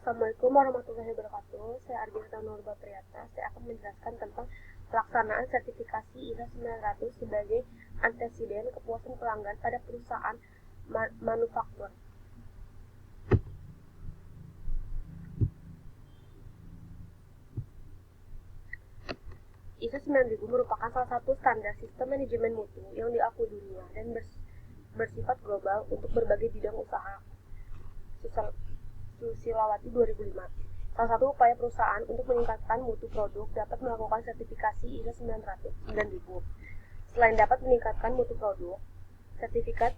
Assalamualaikum warahmatullahi wabarakatuh. Saya Argenta Nurba Priyata. Saya akan menjelaskan tentang pelaksanaan sertifikasi ISO 900 sebagai antesiden kepuasan pelanggan pada perusahaan manufaktur. ISO 9000 merupakan salah satu standar sistem manajemen mutu yang diakui dunia dan bersifat global untuk berbagai bidang usaha. Susilawati 2005. Salah satu upaya perusahaan untuk meningkatkan mutu produk dapat melakukan sertifikasi ISO 9000. Selain dapat meningkatkan mutu produk, sertifikat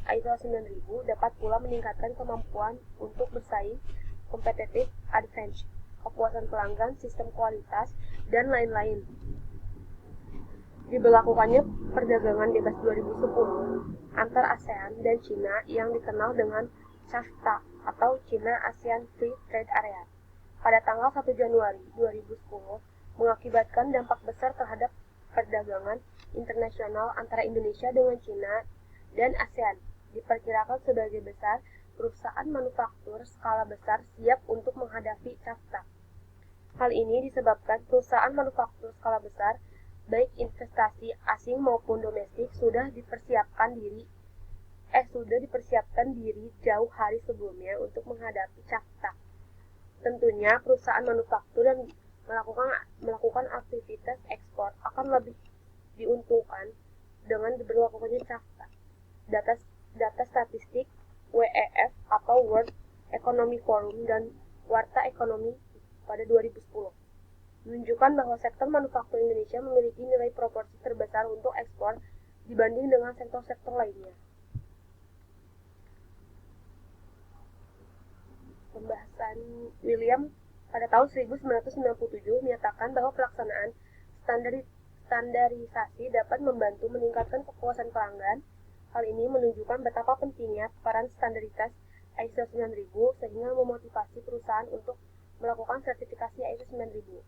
ISO 9000 dapat pula meningkatkan kemampuan untuk bersaing, competitive advantage, kepuasan pelanggan, sistem kualitas, dan lain-lain. Diberlakukannya perdagangan bebas 2010 antar ASEAN dan Cina yang dikenal dengan CAFTA atau China ASEAN Free Trade Area pada tanggal 1 Januari 2010 mengakibatkan dampak besar terhadap perdagangan internasional antara Indonesia dengan Cina dan ASEAN. Diperkirakan sebagai besar perusahaan manufaktur skala besar siap untuk menghadapi CAFTA. Hal ini disebabkan perusahaan manufaktur skala besar, baik investasi asing maupun domestik, sudah dipersiapkan diri jauh hari sebelumnya untuk menghadapi CAFTA. Tentunya perusahaan manufaktur yang melakukan aktivitas ekspor akan lebih diuntungkan dengan diberlakukannya CAFTA. Data statistik WEF atau World Economic Forum dan Warta Ekonomi pada 2010 menunjukkan bahwa sektor manufaktur Indonesia memiliki nilai proporsi terbesar untuk ekspor dibanding dengan sektor-sektor lainnya. Pembahasan William pada tahun 1997 menyatakan bahwa pelaksanaan standarisasi dapat membantu meningkatkan kepuasan pelanggan. Hal ini menunjukkan betapa pentingnya peran standaritas ISO 9000 sehingga memotivasi perusahaan untuk melakukan sertifikasi ISO 9000.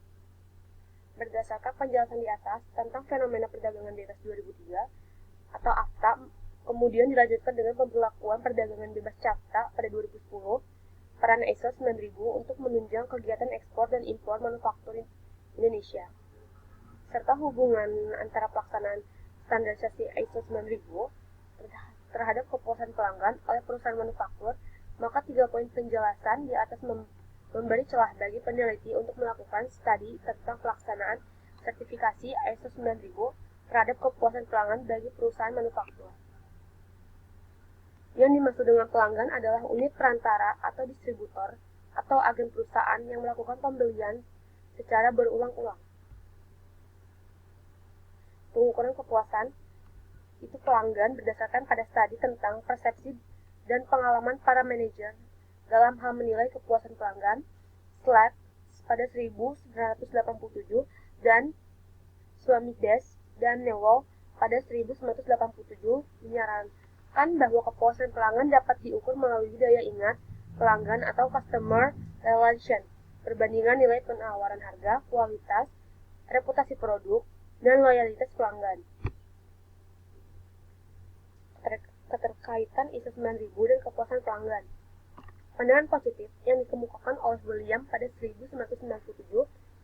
Berdasarkan penjelasan di atas tentang fenomena perdagangan bebas 2003 atau AFTA, kemudian dilanjutkan dengan pemberlakuan perdagangan bebas CAFTA pada 2010, peran ISO 9000 untuk menunjang kegiatan ekspor dan impor manufaktur Indonesia, serta hubungan antara pelaksanaan standarisasi ISO 9000 terhadap kepuasan pelanggan oleh perusahaan manufaktur, maka 3 poin penjelasan di atas memberi celah bagi peneliti untuk melakukan studi tentang pelaksanaan sertifikasi ISO 9000 terhadap kepuasan pelanggan bagi perusahaan manufaktur. Yang dimaksud dengan pelanggan adalah unit perantara atau distributor atau agen perusahaan yang melakukan pembelian secara berulang-ulang. Pengukuran kepuasan itu pelanggan berdasarkan pada studi tentang persepsi dan pengalaman para manajer dalam hal menilai kepuasan pelanggan, Slack pada 1987 dan Swamides dan Newell pada 1987 menyarankan bahwa kepuasan pelanggan dapat diukur melalui daya ingat pelanggan atau customer relation, perbandingan nilai penawaran harga, kualitas, reputasi produk, dan loyalitas pelanggan. Keterkaitan ISO 9000 dan kepuasan pelanggan. Pandangan positif yang dikemukakan oleh William pada 1997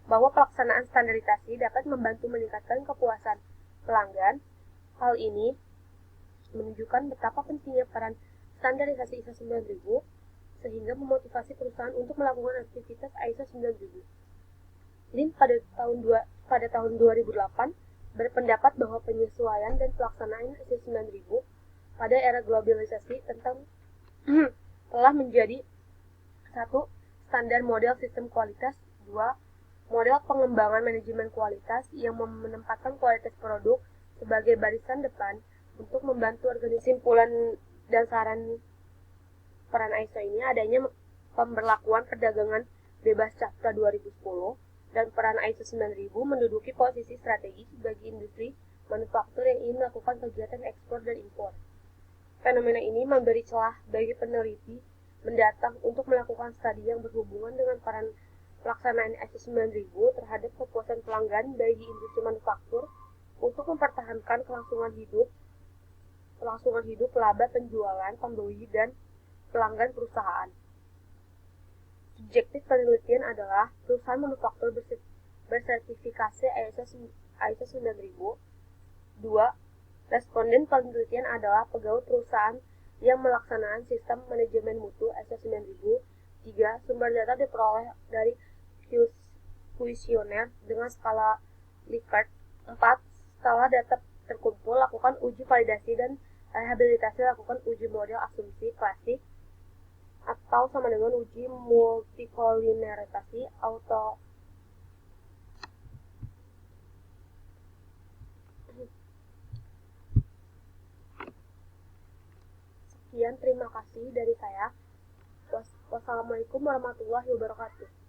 bahwa pelaksanaan standarisasi dapat membantu meningkatkan kepuasan pelanggan. Hal ini menunjukkan betapa pentingnya peran standarisasi ISO 9000 sehingga memotivasi perusahaan untuk melakukan aktivitas ISO 9000. Lin pada tahun 2008 berpendapat bahwa penyesuaian dan pelaksanaan ISO 9000 pada era globalisasi telah menjadi 1. Standar model sistem kualitas, 2. Model pengembangan manajemen kualitas yang menempatkan kualitas produk sebagai barisan depan untuk membantu organisasi. Simpulan dan saran peran ISO ini adanya pemberlakuan perdagangan bebas CAFTA 2010 dan peran ISO 9000 menduduki posisi strategis bagi industri manufaktur yang ingin melakukan kegiatan ekspor dan impor. Fenomena ini memberi celah bagi peneliti mendatang untuk melakukan studi yang berhubungan dengan peran pelaksanaan ISO 9000 terhadap kepuasan pelanggan bagi industri manufaktur untuk mempertahankan kelangsungan hidup laba penjualan, pembeli, dan pelanggan perusahaan. Subjektif penelitian adalah perusahaan manufaktur bersertifikasi ISO 9000. 2. Responden penelitian adalah pegawai perusahaan yang melaksanakan sistem manajemen mutu ISO 9000. 3. Sumber data diperoleh dari kuesioner dengan skala Likert. 4. Setelah data terkumpul, lakukan uji validasi dan rehabilitasi, lakukan uji model asumsi klasik atau sama dengan uji multikolinearitas auto. Sekian, terima kasih dari saya. Wassalamualaikum warahmatullahi wabarakatuh.